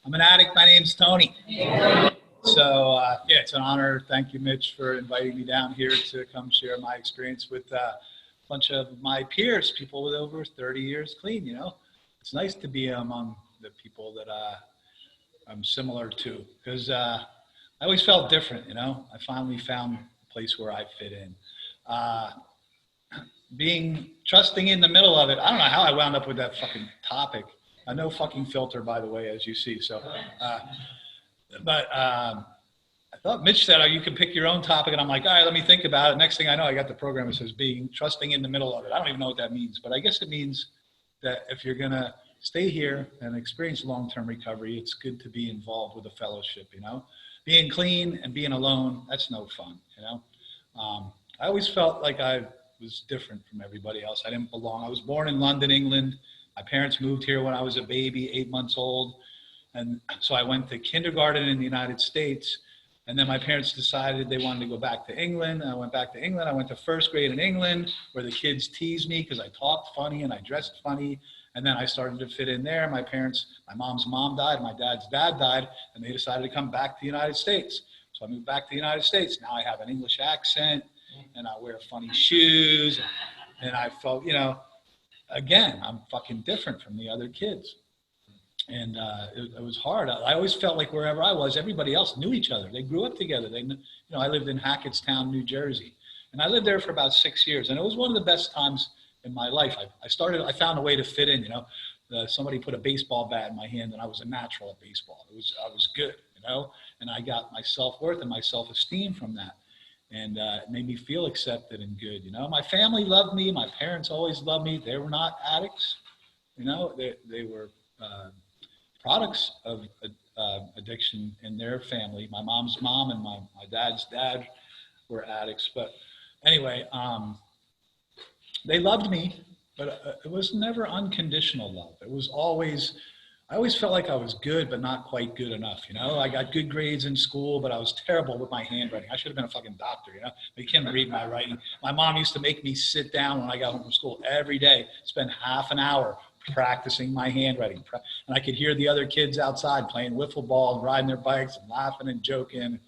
I'm an addict. My name's Tony. So, yeah, it's an honor. Thank you, Mitch, for inviting me down here to come share my experience with a bunch of my peers, people with over 30 years clean, you know. It's nice to be among the people that I'm similar to, because I always felt different, you know. I finally found a place where I fit in. Trusting in the middle of it. I don't know how I wound up with that fucking topic. No fucking filter, by the way, as you see. So, but I thought Mitch said, you can pick your own topic. And I'm like, all right, let me think about it. Next thing I know, I got the program that says trusting in the middle of it. I don't even know what that means, but I guess it means that if you're going to stay here and experience long-term recovery, it's good to be involved with a fellowship, you know. Being clean and being alone, that's no fun, you know. I always felt like I was different from everybody else. I didn't belong. I was born in London, England. My parents moved here when I was a baby, 8 months old. And so I went to kindergarten in the United States. And then my parents decided they wanted to go back to England. I went back to England. I went to first grade in England, where the kids teased me because I talked funny and I dressed funny. And then I started to fit in there. My mom's mom died, my dad's dad died, and they decided to come back to the United States. So I moved back to the United States. Now I have an English accent and I wear funny shoes. And I felt, you know, again, I'm fucking different from the other kids. And it was hard. I always felt like wherever I was, everybody else knew each other. They grew up together. I lived in Hackettstown, New Jersey. And I lived there for about 6 years. And it was one of the best times in my life. I found a way to fit in, you know. Somebody put a baseball bat in my hand and I was a natural at baseball. I was good, you know. And I got my self-worth and my self-esteem from that. And it made me feel accepted and good, you know. My family loved me. My parents always loved me. They were not addicts, you know. They were products of addiction in their family. My mom's mom and my dad's dad were addicts. But anyway, they loved me, but it was never unconditional love. It was always, I always felt like I was good, but not quite good enough, you know? I got good grades in school, but I was terrible with my handwriting. I should have been a fucking doctor, you know? They can't read my writing. My mom used to make me sit down when I got home from school every day, spend half an hour practicing my handwriting. And I could hear the other kids outside playing wiffle ball and riding their bikes and laughing and joking.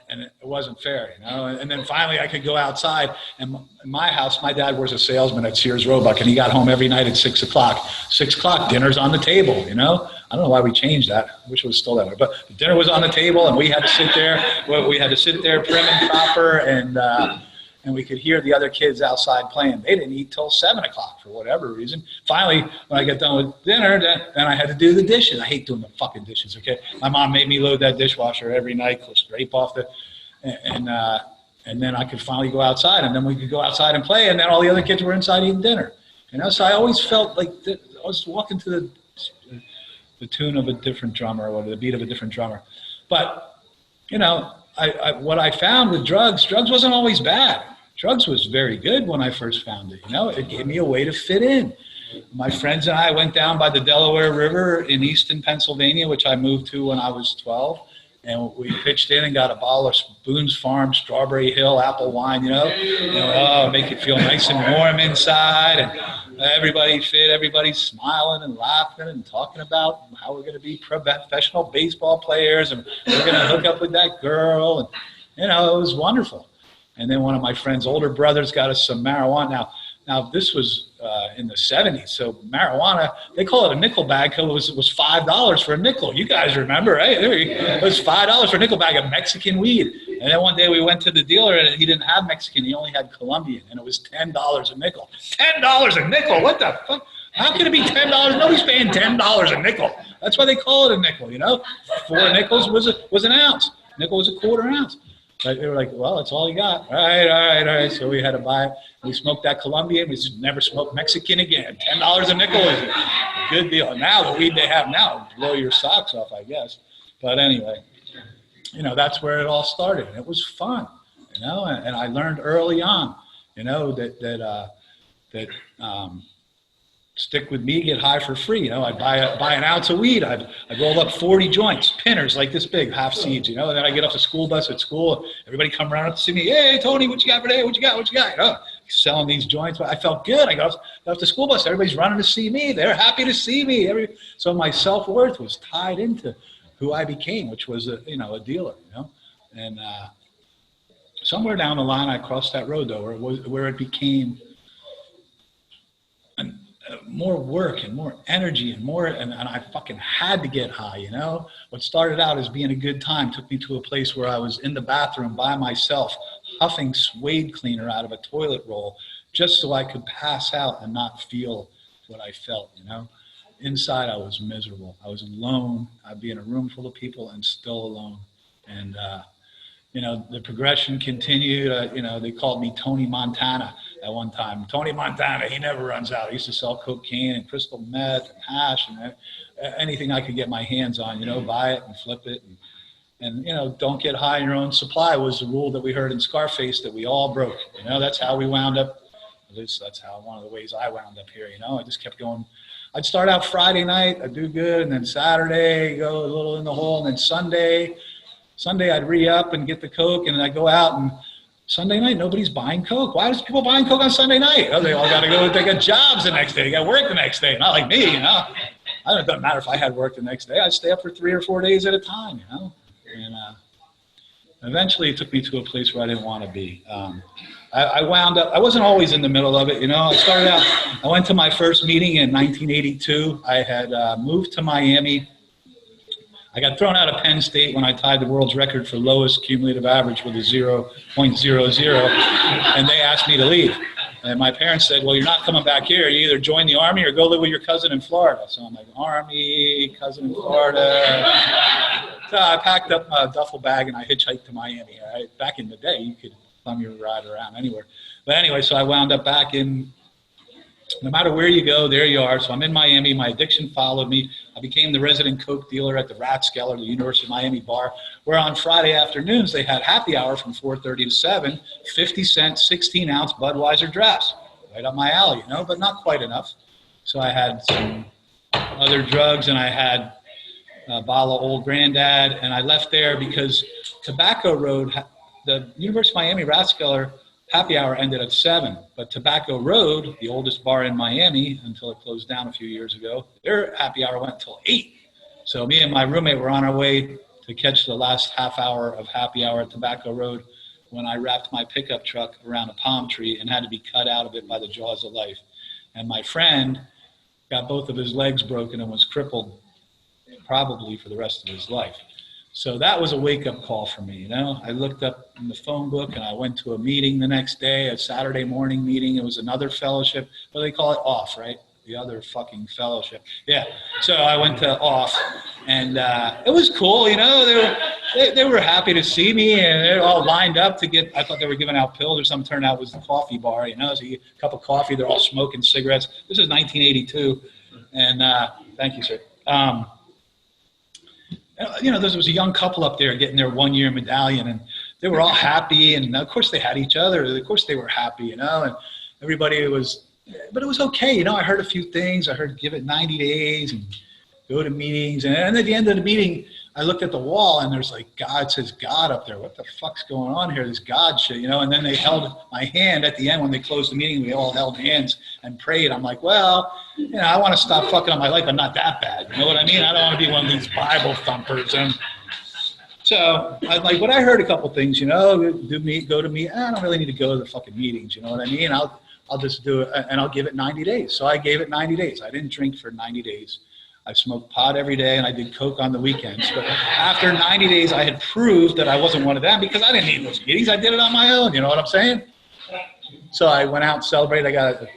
And it wasn't fair, you know. And then finally I could go outside, and in my house, my dad was a salesman at Sears Roebuck, and he got home every night at 6 o'clock. 6 o'clock, dinner's on the table, you know. I don't know why we changed that. I wish it was still that way. But the dinner was on the table, and we had to sit there. We had to sit there prim and proper, and we could hear the other kids outside playing. They didn't eat till 7 o'clock for whatever reason. Finally, when I got done with dinner, then I had to do the dishes. I hate doing the fucking dishes, okay? My mom made me load that dishwasher every night, scrape off and then I could finally go outside, and then we could go outside and play, and then all the other kids were inside eating dinner. You know, so I always felt like I was walking to the tune of a different drummer, or the beat of a different drummer. But, you know, what I found with drugs wasn't always bad. Drugs was very good when I first found it, you know. It gave me a way to fit in. My friends and I went down by the Delaware River in Easton, Pennsylvania, which I moved to when I was 12. And we pitched in and got a bottle of Boone's Farm Strawberry Hill apple wine, you know, make it feel nice and warm inside. And everybody fit, everybody's smiling and laughing and talking about how we're going to be professional baseball players and we're going to hook up with that girl. And, you know, it was wonderful. And then one of my friend's older brothers got us some marijuana. Now this was in the 70s, so marijuana, they call it a nickel bag because it was $5 for a nickel. You guys remember, right? It was $5 for a nickel bag of Mexican weed. And then one day we went to the dealer and he didn't have Mexican, he only had Colombian, and it was $10 a nickel. $10 a nickel, what the fuck? How can it be $10? Nobody's paying $10 a nickel. That's why they call it a nickel, you know? 4 nickels was an ounce. Nickel was a quarter ounce. But they were like, well, that's all you got. All right. So we had to buy it. We smoked that Colombian. We never smoked Mexican again. $10 a nickel is a good deal. Now the weed they have now blow your socks off, I guess. But anyway, you know, that's where it all started. And it was fun, you know. And I learned early on, you know, that stick with me, get high for free. You know, I'd buy an ounce of weed. I'd roll up 40 joints, pinners like this big, half seeds, you know, and then I get off the school bus at school. Everybody come around to see me. Hey, Tony, what you got for today? What you got? You know, selling these joints. But I felt good. I got off the school bus. Everybody's running to see me. They're happy to see me. So my self-worth was tied into who I became, which was a dealer, And somewhere down the line, I crossed that road though, where it became more work and more energy and I fucking had to get high, What started out as being a good time took me to a place where I was in the bathroom by myself, huffing Suede cleaner out of a toilet roll just so I could pass out and not feel what I felt, Inside I was miserable. I was alone. I'd be in a room full of people and still alone. And, the progression continued. They called me Tony Montana at one time. Tony Montana, he never runs out. I used to sell cocaine and crystal meth and hash and anything I could get my hands on, buy it and flip it. And don't get high in your own supply was the rule that we heard in Scarface that we all broke. That's how we wound up. At least that's how one of the ways I wound up here. I just kept going. I'd start out Friday night, I'd do good, and then Saturday, go a little in the hole, and then Sunday I'd re-up and get the Coke, and I'd go out, and Sunday night, nobody's buying Coke. Why is people buying Coke on Sunday night? Oh, they all got to go, they got jobs the next day, they got work the next day, not like me, It doesn't matter if I had work the next day, I'd stay up for 3 or 4 days at a time, And eventually it took me to a place where I didn't want to be. I wound up, I wasn't always in the middle of it, I started out, I went to my first meeting in 1982. I had moved to Miami. I got thrown out of Penn State when I tied the world's record for lowest cumulative average with a 0.00, and they asked me to leave. And my parents said, well, you're not coming back here. You either join the Army or go live with your cousin in Florida. So I'm like, Army, cousin in Florida. So I packed up my duffel bag and I hitchhiked to Miami. Right? Back in the day, you could thumb your ride around anywhere. But anyway, so I wound up back in, no matter where you go, there you are. So I'm in Miami. My addiction followed me. I became the resident Coke dealer at the Rathskeller, the University of Miami bar, where on Friday afternoons they had happy hour from 4:30 to 7, 50-cent, 16-ounce Budweiser drafts. Right up my alley, but not quite enough. So I had some other drugs, and I had a bottle of Old Grandad, and I left there because Tobacco Road, the University of Miami Rathskeller happy hour ended at 7, but Tobacco Road, the oldest bar in Miami until it closed down a few years ago, their happy hour went until 8. So me and my roommate were on our way to catch the last half hour of happy hour at Tobacco Road when I wrapped my pickup truck around a palm tree and had to be cut out of it by the jaws of life. And my friend got both of his legs broken and was crippled probably for the rest of his life. So that was a wake-up call for me, I looked up in the phone book and I went to a meeting the next day, a Saturday morning meeting. It was another fellowship. What do they call it? Off, right? The other fucking fellowship. Yeah. So I went to Off, and it was cool, They were happy to see me, and they're all lined up to get, I thought they were giving out pills or something. Turned out it was the coffee bar, So you get a cup of coffee, they're all smoking cigarettes. This is 1982. And thank you, sir. There was a young couple up there getting their 1-year medallion, and they were all happy, and of course they had each other. Of course they were happy, and everybody was, but it was okay. I heard a few things. I heard give it 90 days and go to meetings. And at the end of the meeting, I looked at the wall, and there's like, God says God up there. What the fuck's going on here? This God shit, And then they held my hand at the end when they closed the meeting. We all held hands and prayed. I'm like, well, I want to stop fucking up my life. I'm not that bad. You know what I mean? I don't want to be one of these Bible thumpers. And so I'm like, but I heard a couple things, go to me. I don't really need to go to the fucking meetings. You know what I mean? I'll just do it, and I'll give it 90 days. So I gave it 90 days. I didn't drink for 90 days. I smoked pot every day, and I did coke on the weekends. But after 90 days, I had proved that I wasn't one of them because I didn't need those meetings. I did it on my own. You know what I'm saying? So I went out and celebrated. I got a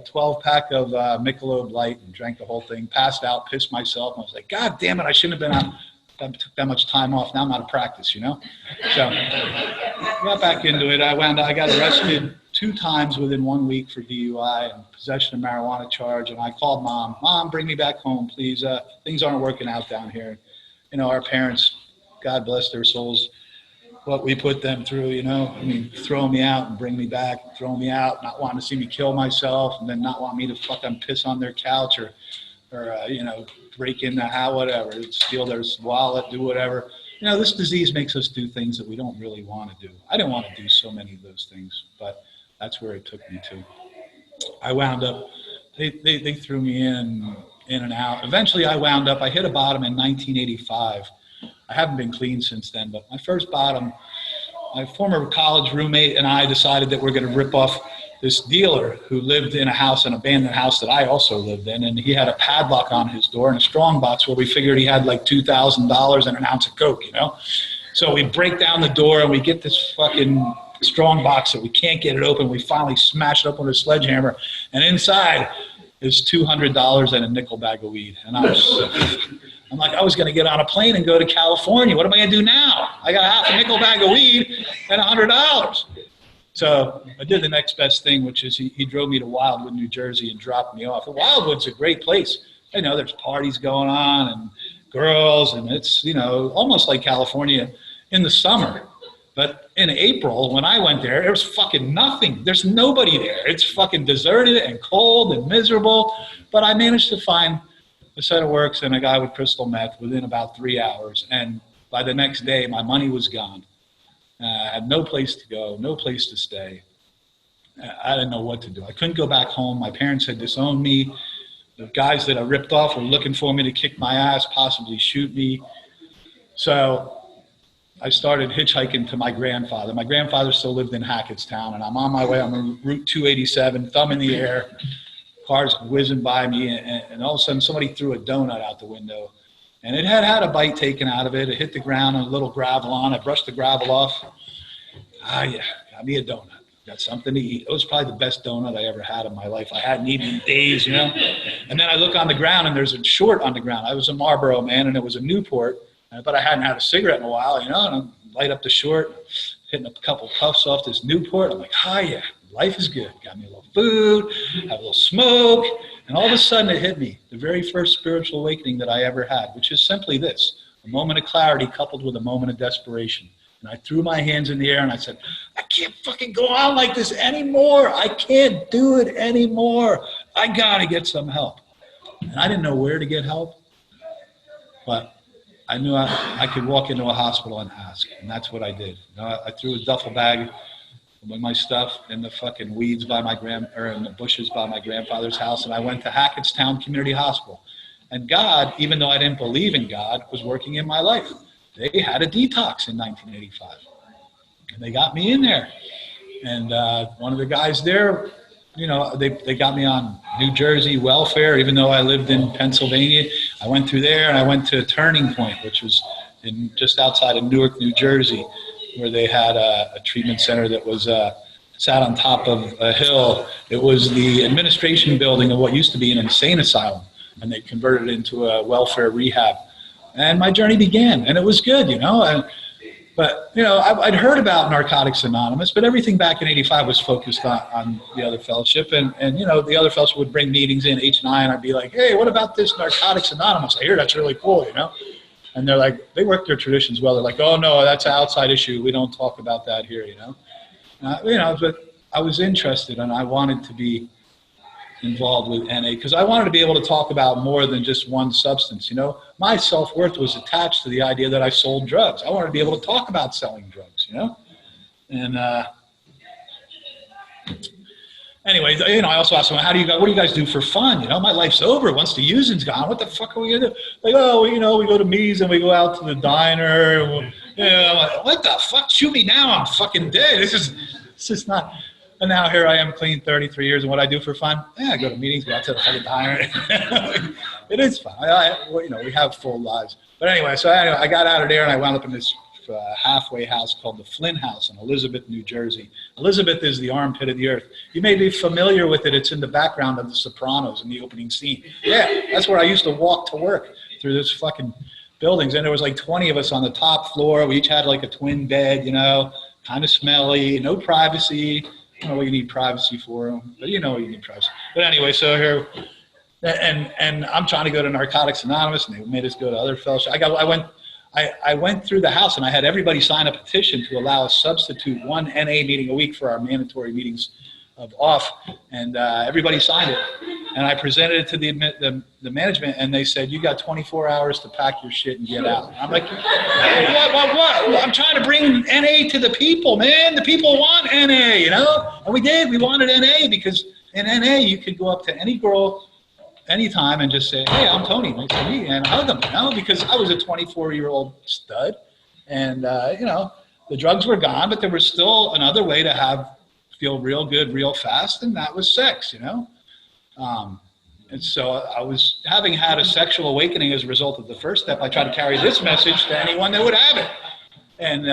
12-pack of Michelob Light and drank the whole thing. Passed out, pissed myself. And I was like, God damn it, I shouldn't have been out. I took that much time off. Now I'm out of practice, So got back into it. I got arrested 2 times within 1 week for DUI and possession of marijuana charge. And I called Mom. Mom, bring me back home, please. Things aren't working out down here. Our parents, God bless their souls, what we put them through, throw me out and bring me back, throw me out, not wanting to see me kill myself, and then not want me to fucking piss on their couch or break in the house, whatever, steal their wallet, do whatever. This disease makes us do things that we don't really want to do. I didn't want to do so many of those things, but That's where it took me to. I wound up, they threw me in and out. Eventually I hit a bottom in 1985. I haven't been clean since then, but my first bottom, my former college roommate and I decided that we're going to rip off this dealer who lived in a house, an abandoned house that I also lived in, and he had a padlock on his door and a strong box where we figured he had like $2,000 and an ounce of coke, you know? So we break down the door and we get this fucking strong box that we can't get it open. We finally smash it up with a sledgehammer, and inside is $200 and a nickel bag of weed. And I'm like, I was going to get on a plane and go to California. What am I going to do now? I got half a nickel bag of weed and $100. So I did the next best thing, which is he drove me to Wildwood, New Jersey, and dropped me off. Wildwood's a great place. You know, there's parties going on and girls, and it's, you know, almost like California in the summer. But in April, when I went there was fucking nothing. There's nobody there. It's fucking deserted and cold and miserable. But I managed to find a set of works and a guy with crystal meth within about 3 hours. And by the next day, my money was gone. I had no place to go, no place to stay. I didn't know what to do. I couldn't go back home. My parents had disowned me. The guys that I ripped off were looking for me to kick my ass, possibly shoot me. So I started hitchhiking to my grandfather. My grandfather still lived in Hackettstown, and I'm on my way. I'm on Route 287, thumb in the air, cars whizzing by me, and all of a sudden somebody threw a donut out the window. And it had a bite taken out of it. It hit the ground and a little gravel on it. I brushed the gravel off. Yeah, got me a donut. Got something to eat. It was probably the best donut I ever had in my life. I hadn't eaten in days, you know. And then I look on the ground, and there's a short on the ground. I was a Marlboro man, and it was a Newport, but I hadn't had a cigarette in a while, you know. And I light up the short, hitting a couple puffs off this Newport. I'm like, yeah, life is good. Got me a little food, have a little smoke. And all of a sudden it hit me, the very first spiritual awakening that I ever had, which is simply this, a moment of clarity coupled with a moment of desperation. And I threw my hands in the air and I said, I can't fucking go on like this anymore. I can't do it anymore. I gotta get some help. And I didn't know where to get help, but I knew I could walk into a hospital and ask, and that's what I did. You know, I threw a duffel bag with my stuff in the fucking weeds by in the bushes by my grandfather's house, and I went to Hackettstown Community Hospital. And God, even though I didn't believe in God, was working in my life. They had a detox in 1985, and they got me in there. And one of the guys there, you know, they got me on New Jersey welfare, even though I lived in Pennsylvania. I went through there, and I went to Turning Point, which was just outside of Newark, New Jersey, where they had a treatment center that was sat on top of a hill. It was the administration building of what used to be an insane asylum, and they converted it into a welfare rehab. And my journey began, and it was good, you know. But, you know, I'd heard about Narcotics Anonymous, but everything back in 85 was focused on the other fellowship. And, you know, the other fellowship would bring meetings in, H&I, and I'd be like, hey, what about this Narcotics Anonymous? I hear that's really cool, you know. And they're like, they work their traditions well. They're like, oh, no, that's an outside issue. We don't talk about that here, you know. You know, but I was interested, and I wanted to be involved with NA because I wanted to be able to talk about more than just one substance, you know. My self-worth was attached to the idea that I sold drugs. I wanted to be able to talk about selling drugs, you know. And anyway, you know, I also asked them, what do you guys do for fun? You know, my life's over. Once the using's gone, what the fuck are we gonna do? Like, oh, you know, we go to meetings and we go out to the diner. And you know, I'm like, what the fuck? Shoot me now. I'm fucking dead. This is not. And now here I am, clean 33 years, and what I do for fun? Yeah, I go to meetings, go out to the fucking diner. It is fun. You know, we have full lives. But anyway, so I got out of there, and I wound up in this halfway house called the Flynn House in Elizabeth, New Jersey. Elizabeth is the armpit of the earth. You may be familiar with it. It's in the background of The Sopranos in the opening scene. Yeah, that's where I used to walk to work through this fucking buildings. And there was like 20 of us on the top floor. We each had like a twin bed, you know, kind of smelly, no privacy. I don't know what you need privacy for, but you know you need privacy. But anyway, so here, and I'm trying to go to Narcotics Anonymous, and they made us go to other fellowships. I went through the house, and I had everybody sign a petition to allow us substitute one NA meeting a week for our mandatory meetings of off, and everybody signed it. And I presented it to the management, and they said, you got 24 hours to pack your shit and get out. I'm like, what? I'm trying to bring NA to the people, man. The people want NA, you know? And we did. We wanted NA because in NA, you could go up to any girl anytime and just say, hey, I'm Tony, nice to meet you, and hug them, you know? Because I was a 24-year-old stud, and, you know, the drugs were gone, but there was still another way to feel real good, real fast, and that was sex, you know? And so I was, having had a sexual awakening as a result of the first step, I tried to carry this message to anyone that would have it. And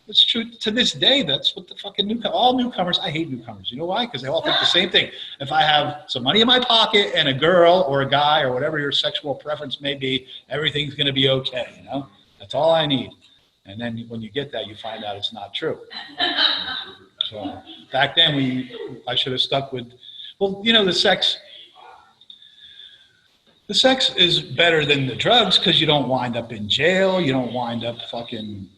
it's true to this day. That's what the fucking all newcomers, I hate newcomers. You know why? Because they all think the same thing. If I have some money in my pocket and a girl or a guy or whatever your sexual preference may be, everything's going to be okay, you know? That's all I need. And then when you get that, you find out it's not true. So back then, I should have stuck with, well, you know, the sex is better than the drugs because you don't wind up in jail. You don't wind up fucking,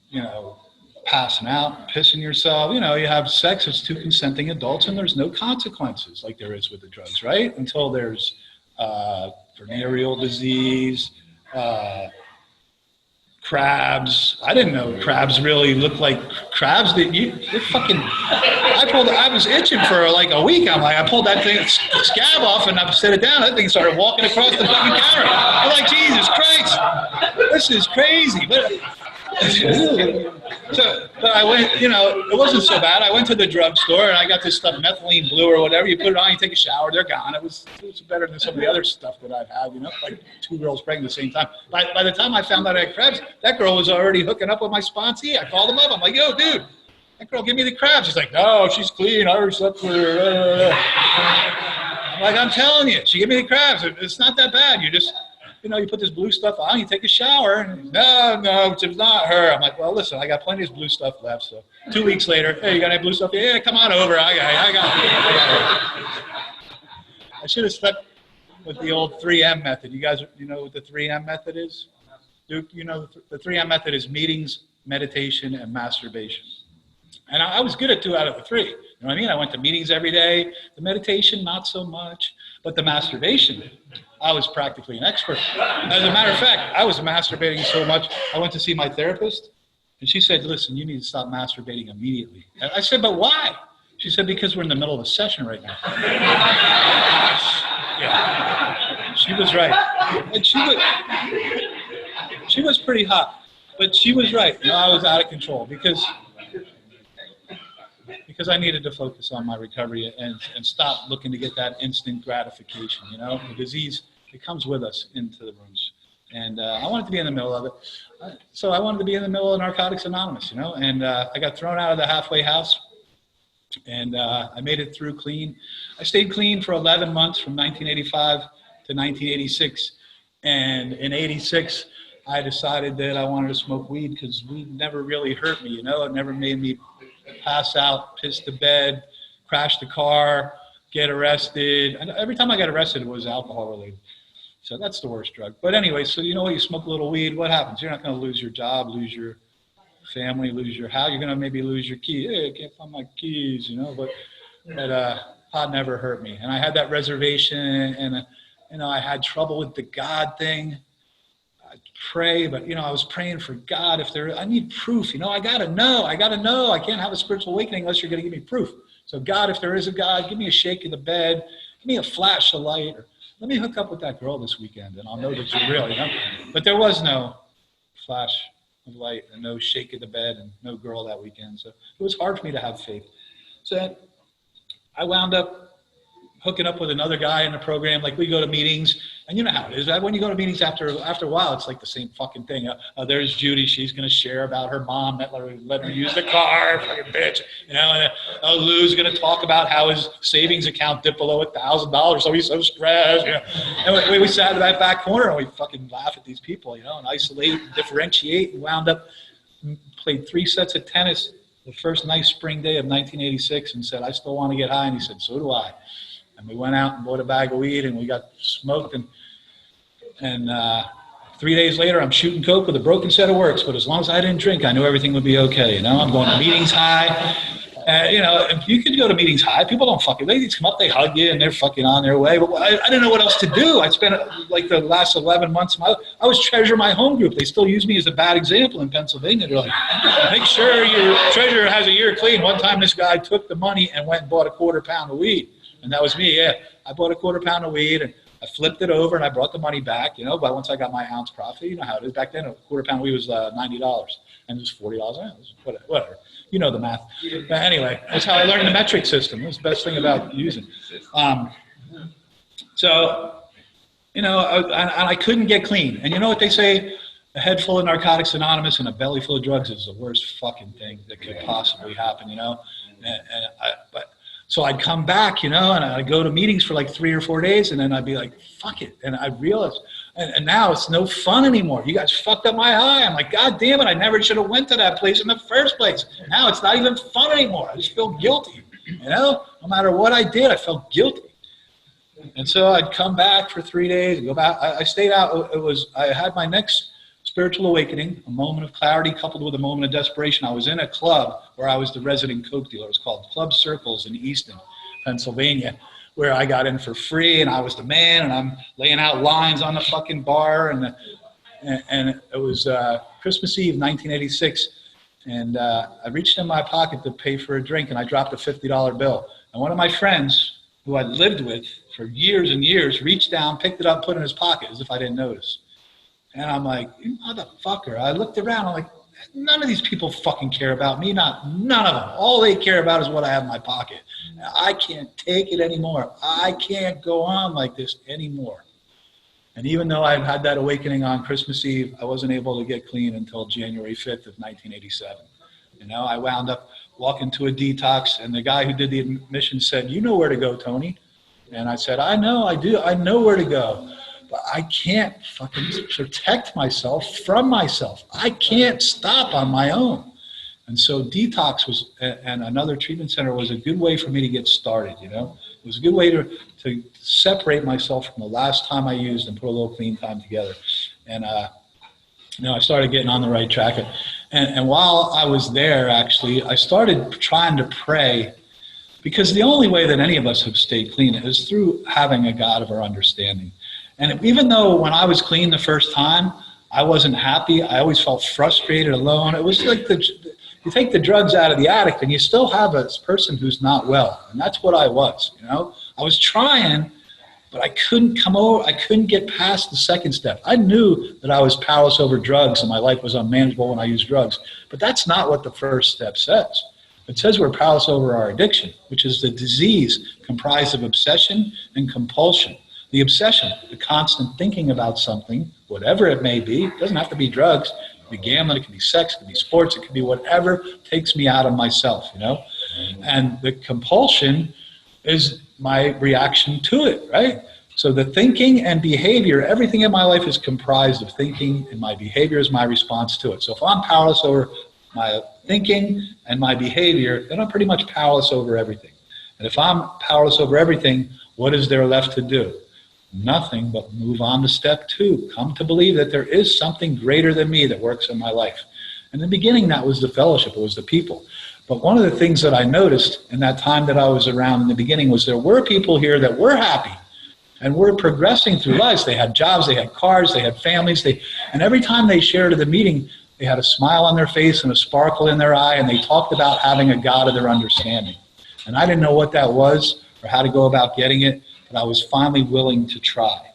you know, passing out, pissing yourself. You know, you have sex as two consenting adults and there's no consequences like there is with the drugs, right? Until there's venereal disease, crabs. I didn't know crabs really look like crabs. They're fucking. I was itching for like a week. I pulled that thing scab off and I set it down. That thing started walking across the fucking counter. I'm like, Jesus Christ, this is crazy. But I went, you know, it wasn't so bad. I went to the drugstore and I got this stuff, methylene blue or whatever. You put it on, you take a shower, they're gone. It was better than some of the other stuff that I've had, you know, like 2 girls pregnant at the same time. By the time I found out I had crabs, that girl was already hooking up with my sponsee. I called him up. I'm like, yo, dude, that girl, give me the crabs. She's like, no, she's clean. I already slept with her. I'm like, I'm telling you, she gave me the crabs. It's not that bad. You just, you know, you put this blue stuff on, you take a shower, and no, it's not her. I'm like, well, listen, I got plenty of blue stuff left. So 2 weeks later, hey, you got any blue stuff? Yeah, come on over. I got it. I should have stuck with the old 3M method. You guys, you know what the 3M method is? Duke, you know, the 3M method is meetings, meditation, and masturbation. And I was good at 2 out of the 3. You know what I mean? I went to meetings every day. The meditation, not so much. But the masturbation, I was practically an expert. As a matter of fact, I was masturbating so much, I went to see my therapist, and she said, listen, you need to stop masturbating immediately. And I said, but why? She said, because we're in the middle of a session right now. Yeah, she was right. And she was pretty hot, but she was right. You know, I was out of control because I needed to focus on my recovery and stop looking to get that instant gratification. You know, the disease, it comes with us into the rooms. And I wanted to be in the middle of it. So I wanted to be in the middle of Narcotics Anonymous, you know, and I got thrown out of the halfway house and I made it through clean. I stayed clean for 11 months from 1985 to 1986. And in 86, I decided that I wanted to smoke weed because weed never really hurt me, you know, it never made me pass out, piss the bed, crash the car, get arrested. And every time I got arrested, it was alcohol related. So that's the worst drug. But anyway, so you know, you smoke a little weed, what happens? You're not going to lose your job, lose your family, lose your house. You're going to maybe lose your keys. Hey, I can't find my keys, you know. But pot never hurt me. And I had that reservation, and you know, I had trouble with the God thing. Pray, but you know, I was praying for God. I need proof, you know, I gotta know. I can't have a spiritual awakening unless you're gonna give me proof. So God, if there is a God, give me a shake of the bed, give me a flash of light, or let me hook up with that girl this weekend and I'll know that you're real, you know. But there was no flash of light and no shake of the bed and no girl that weekend. So it was hard for me to have faith. So I wound up hooking up with another guy in the program. Like, we go to meetings, and you know how it is. When you go to meetings, after a while, it's like the same fucking thing. There's Judy. She's going to share about her mom that let her use the car, fucking bitch. You know, and Lou's going to talk about how his savings account dipped below $1,000, so he's so stressed. You know? And we sat in that back corner, and we fucking laugh at these people, you know, and isolate, and differentiate, and wound up, played 3 sets of tennis the first nice spring day of 1986, and said, I still want to get high. And he said, so do I. And we went out and bought a bag of weed, and we got smoked. And 3 days later, I'm shooting coke with a broken set of works. But as long as I didn't drink, I knew everything would be okay. You know, I'm going to meetings high. You know, if you could go to meetings high, people don't fucking, they just come up, they hug you, and they're fucking on their way. But I didn't know what else to do. I spent like the last 11 months of my life, I was treasurer of my home group. They still use me as a bad example in Pennsylvania. They're like, make sure your treasurer has a year clean. One time this guy took the money and went and bought a quarter pound of weed. And that was me, yeah. I bought a quarter pound of weed, and I flipped it over, and I brought the money back, you know, but once I got my ounce profit, you know how it is. Back then, a quarter pound of weed was $90, and it was $40 an ounce, whatever. You know the math. But anyway, that's how I learned the metric system. It was the best thing about using. So, you know, I couldn't get clean. And you know what they say? A head full of Narcotics Anonymous and a belly full of drugs is the worst fucking thing that could possibly happen, you know? So I'd come back, you know, and I'd go to meetings for like 3 or 4 days, and then I'd be like, fuck it. And I realized, and now it's no fun anymore. You guys fucked up my high. I'm like, God damn it, I never should have went to that place in the first place. Now it's not even fun anymore. I just feel guilty, you know? No matter what I did, I felt guilty. And so I'd come back for 3 days, go back. I stayed out. I had my next spiritual awakening, a moment of clarity coupled with a moment of desperation. I was in a club where I was the resident coke dealer. It was called Club Circles in Easton, Pennsylvania, where I got in for free, and I was the man, and I'm laying out lines on the fucking bar, and it was Christmas Eve, 1986, and I reached in my pocket to pay for a drink, and I dropped a $50 bill. And one of my friends, who I'd lived with for years and years, reached down, picked it up, put it in his pocket, as if I didn't notice. And I'm like, you motherfucker. I looked around, I'm like, none of these people fucking care about me, none of them. All they care about is what I have in my pocket. I can't take it anymore. I can't go on like this anymore. And even though I've had that awakening on Christmas Eve, I wasn't able to get clean until January 5th of 1987. You know, I wound up walking to a detox, and the guy who did the admission said, you know where to go, Tony. And I said, I know, I do. I know where to go. But I can't fucking protect myself from myself. I can't stop on my own. And so detox was, and another treatment center was a good way for me to get started, you know. It was a good way to separate myself from the last time I used and put a little clean time together. And, you know, I started getting on the right track. And while I was there, actually, I started trying to pray, because the only way that any of us have stayed clean is through having a God of our understanding. And even though when I was clean the first time, I wasn't happy, I always felt frustrated, alone. It was like you take the drugs out of the addict and you still have a person who's not well. And that's what I was, you know. I was trying, but I couldn't come over, I couldn't get past the second step. I knew that I was powerless over drugs and my life was unmanageable when I used drugs. But that's not what the first step says. It says we're powerless over our addiction, which is the disease comprised of obsession and compulsion. The obsession, the constant thinking about something, whatever it may be, it doesn't have to be drugs, it could be gambling, it could be sex, it could be sports, it could be whatever takes me out of myself, you know? And the compulsion is my reaction to it, right? So the thinking and behavior, everything in my life is comprised of thinking, and my behavior is my response to it. So if I'm powerless over my thinking and my behavior, then I'm pretty much powerless over everything. And if I'm powerless over everything, what is there left to do? Nothing but move on to step 2. Come to believe that there is something greater than me that works in my life. In the beginning, that was the fellowship, it was the people. But one of the things that I noticed in that time that I was around in the beginning was there were people here that were happy and were progressing through lives. They had jobs, they had cars, they had families, and every time they shared at the meeting, they had a smile on their face and a sparkle in their eye, and they talked about having a God of their understanding. And I didn't know what that was or how to go about getting it. I was finally willing to try.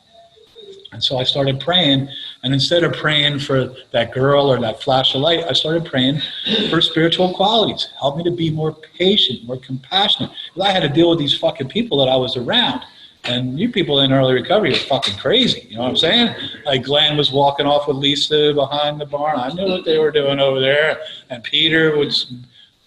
And so I started praying, and instead of praying for that girl or that flash of light, I started praying for spiritual qualities. Help me to be more patient, more compassionate. Because I had to deal with these fucking people that I was around. And you people in early recovery are fucking crazy, you know what I'm saying? Like Glenn was walking off with Lisa behind the barn. I knew what they were doing over there. And Peter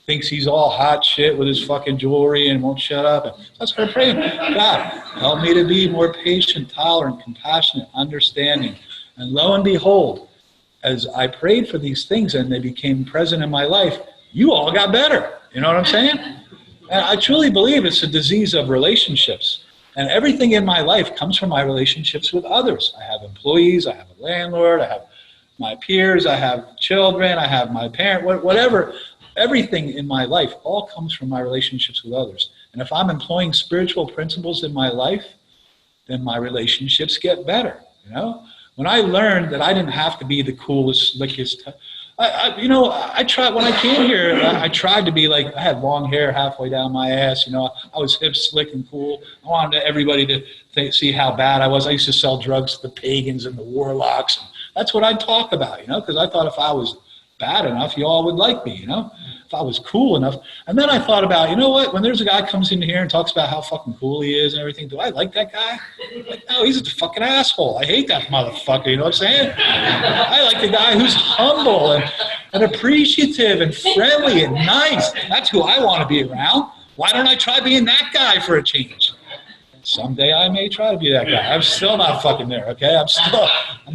thinks he's all hot shit with his fucking jewelry and won't shut up. And so I started praying, God, help me to be more patient, tolerant, compassionate, understanding. And lo and behold, as I prayed for these things and they became present in my life, you all got better. You know what I'm saying? And I truly believe it's a disease of relationships. And everything in my life comes from my relationships with others. I have employees, I have a landlord, I have my peers, I have children, I have my parent, whatever. everything in my life all comes from my relationships with others. And if I'm employing spiritual principles in my life, then my relationships get better, you know? When I learned that I didn't have to be the coolest, slickest, I tried, when I came here, I tried to be like, I had long hair halfway down my ass, you know, I was hip, slick, and cool. I wanted everybody to see how bad I was. I used to sell drugs to the pagans and the warlocks. And that's what I'd talk about, you know, because I thought if I was bad enough, you all would like me, you know, if I was cool enough. And then I thought about, you know what, when there's a guy comes in here and talks about how fucking cool he is and everything, do I like that guy? Like, no, he's a fucking asshole. I hate that motherfucker, you know what I'm saying? I like the guy who's humble and appreciative and friendly and nice. That's who I want to be around. Why don't I try being that guy for a change? Someday I may try to be that guy. I'm still not fucking there, okay? I'm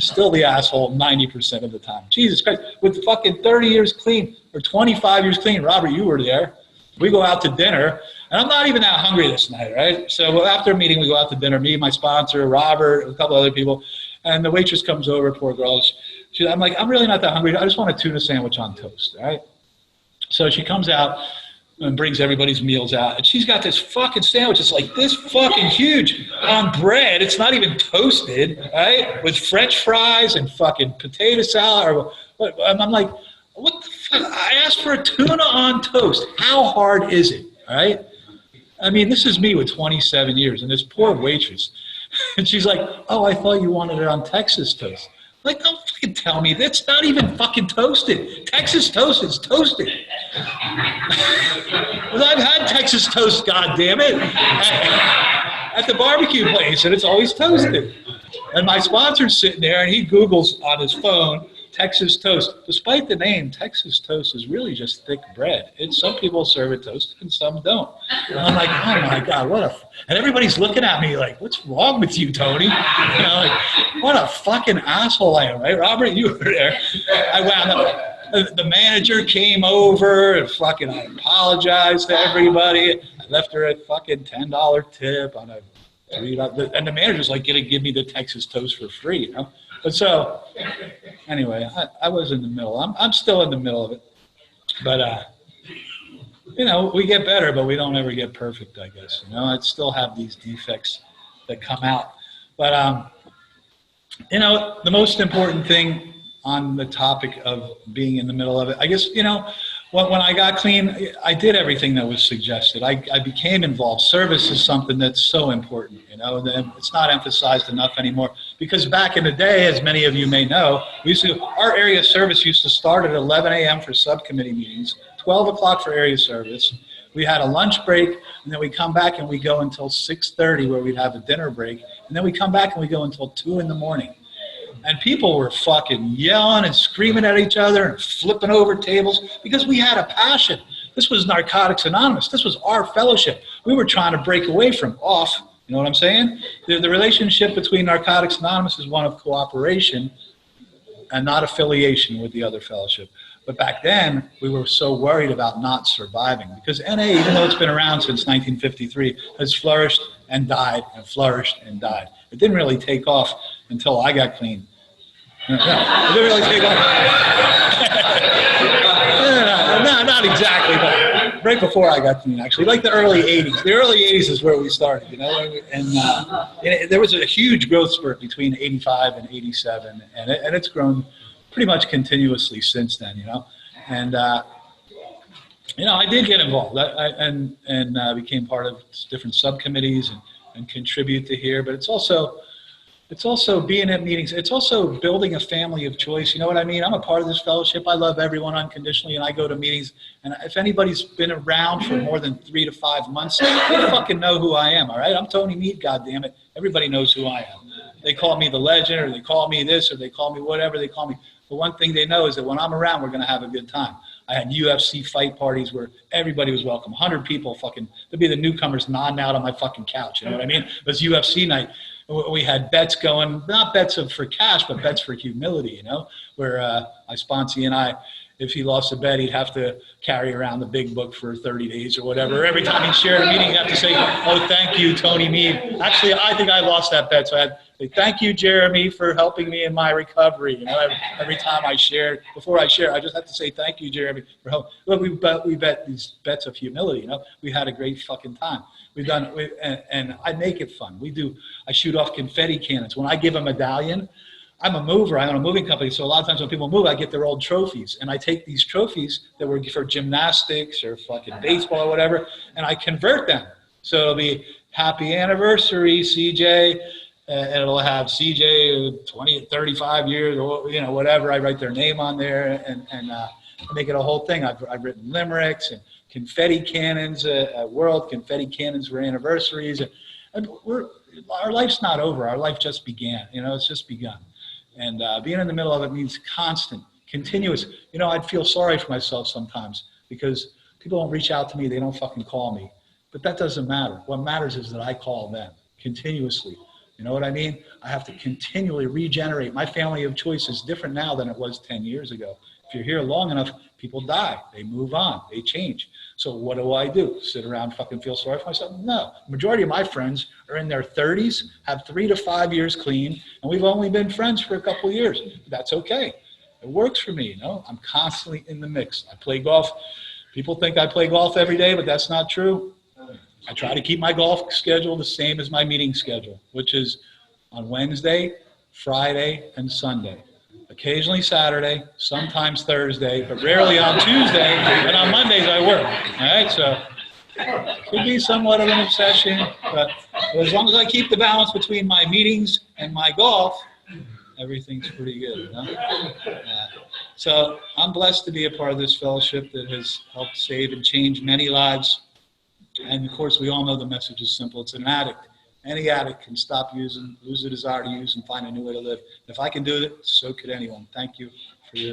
still the asshole 90% of the time. Jesus Christ, with fucking 30 years clean or 25 years clean, Robert, you were there. We go out to dinner, and I'm not even that hungry this night, right? So after a meeting, we go out to dinner, me, my sponsor, Robert, a couple other people, and the waitress comes over, poor girl. I'm like, I'm really not that hungry. I just want a tuna sandwich on toast, all right? So she comes out and brings everybody's meals out. And she's got this fucking sandwich. It's like this fucking huge on bread. It's not even toasted, right? With French fries and fucking potato salad. And I'm like, what the fuck? I asked for a tuna on toast. How hard is it, all right? I mean, this is me with 27 years and this poor waitress. And she's like, oh, I thought you wanted it on Texas toast. Like, don't fucking tell me. That's not even fucking toasted. Texas toast is toasted. Because I've had Texas toast, goddammit, at the barbecue place, and it's always toasted. And my sponsor's sitting there, and he Googles on his phone, Texas toast. Despite the name, Texas toast is really just thick bread. Some people serve it toasted and some don't. And I'm like, oh my God, and everybody's looking at me like, what's wrong with you, Tony? You know, like, what a fucking asshole I am, right? Robert, you were there. I wound up, the manager came over and fucking I apologized to everybody. I left her a fucking $10 tip on and the manager's like gonna give me the Texas toast for free, you know? But so, anyway, I was in the middle. I'm still in the middle of it. But, you know, we get better, but we don't ever get perfect, I guess. You know, I still have these defects that come out. But, you know, the most important thing on the topic of being in the middle of it, I guess, you know, when I got clean, I did everything that was suggested. I became involved. Service is something that's so important, you know. It's not emphasized enough anymore. Because back in the day, as many of you may know, our area service used to start at 11 a.m. for subcommittee meetings, 12 o'clock for area service. We had a lunch break, and then we come back and we go until 6:30 where we'd have a dinner break. And then we come back and we go until 2 in the morning. And people were fucking yelling and screaming at each other and flipping over tables because we had a passion. This was Narcotics Anonymous. This was our fellowship. We were trying to break away from off. You know what I'm saying? The relationship between Narcotics Anonymous is one of cooperation and not affiliation with the other fellowship. But back then, we were so worried about not surviving because NA, even though it's been around since 1953, has flourished and died and flourished and died. It didn't really take off until I got clean. No, it didn't really take off. No, not exactly, but right before I got clean, actually, like the early 80s. The early 80s is where we started, you know, and there was a huge growth spurt between 85 and 87, and it's grown pretty much continuously since then, you know. And, you know, I did get involved and became part of different subcommittees and contribute to here, but it's also being at meetings. It's also building a family of choice. You know what I mean? I'm a part of this fellowship. I love everyone unconditionally, and I go to meetings. And if anybody's been around for more than 3 to 5 months, they fucking know who I am, all right? I'm Tony Meade, goddammit. Everybody knows who I am. They call me the legend, or they call me this, or they call me whatever they call me. But one thing they know is that when I'm around, we're going to have a good time. I had UFC fight parties where everybody was welcome. 100 people fucking, there'd be the newcomers nodding out on my fucking couch. You know what I mean? It was UFC night. We had bets going, not bets for cash, but bets for humility, you know, where my sponsee and I, if he lost a bet, he'd have to carry around the big book for 30 days or whatever. Every time he shared a meeting, he'd have to say, oh, thank you, Tony Mead. Actually, I think I lost that bet, so I had to say, thank you, Jeremy, for helping me in my recovery. You know, every time I shared, before I share, I just have to say, thank you, Jeremy, for helping. Look, we bet these bets of humility, you know. We had a great fucking time. And I make it fun. I shoot off confetti cannons. When I give a medallion, I'm a mover. I own a moving company, so a lot of times when people move, I get their old trophies, and I take these trophies that were for gymnastics or fucking baseball or whatever, and I convert them. So it'll be happy anniversary, CJ, and it'll have CJ 20, 35 years, or you know, whatever. I write their name on there and make it a whole thing. I've written limericks and confetti cannons, world confetti cannons for anniversaries, and our life's not over. Our life just began. You know, it's just begun. And being in the middle of it means constant, continuous. You know, I'd feel sorry for myself sometimes because people don't reach out to me. They don't fucking call me. But that doesn't matter. What matters is that I call them continuously. You know what I mean? I have to continually regenerate. My family of choice is different now than it was 10 years ago. If you're here long enough, people die. They move on. They change. So what do? Sit around fucking feel sorry for myself? No. The majority of my friends are in their 30s, have 3 to 5 years clean, and we've only been friends for a couple of years. That's okay. It works for me, you know? I'm constantly in the mix. I play golf. People think I play golf every day, but that's not true. I try to keep my golf schedule the same as my meeting schedule, which is on Wednesday, Friday, and Sunday. Occasionally Saturday, sometimes Thursday, but rarely on Tuesday, and on Mondays I work. All right, so it could be somewhat of an obsession, but as long as I keep the balance between my meetings and my golf, everything's pretty good. You know? So I'm blessed to be a part of this fellowship that has helped save and change many lives. And of course, we all know the message is simple. It's an addict. Any addict can stop using, lose the desire to use, and find a new way to live. If I can do it, so could anyone. Thank you for your...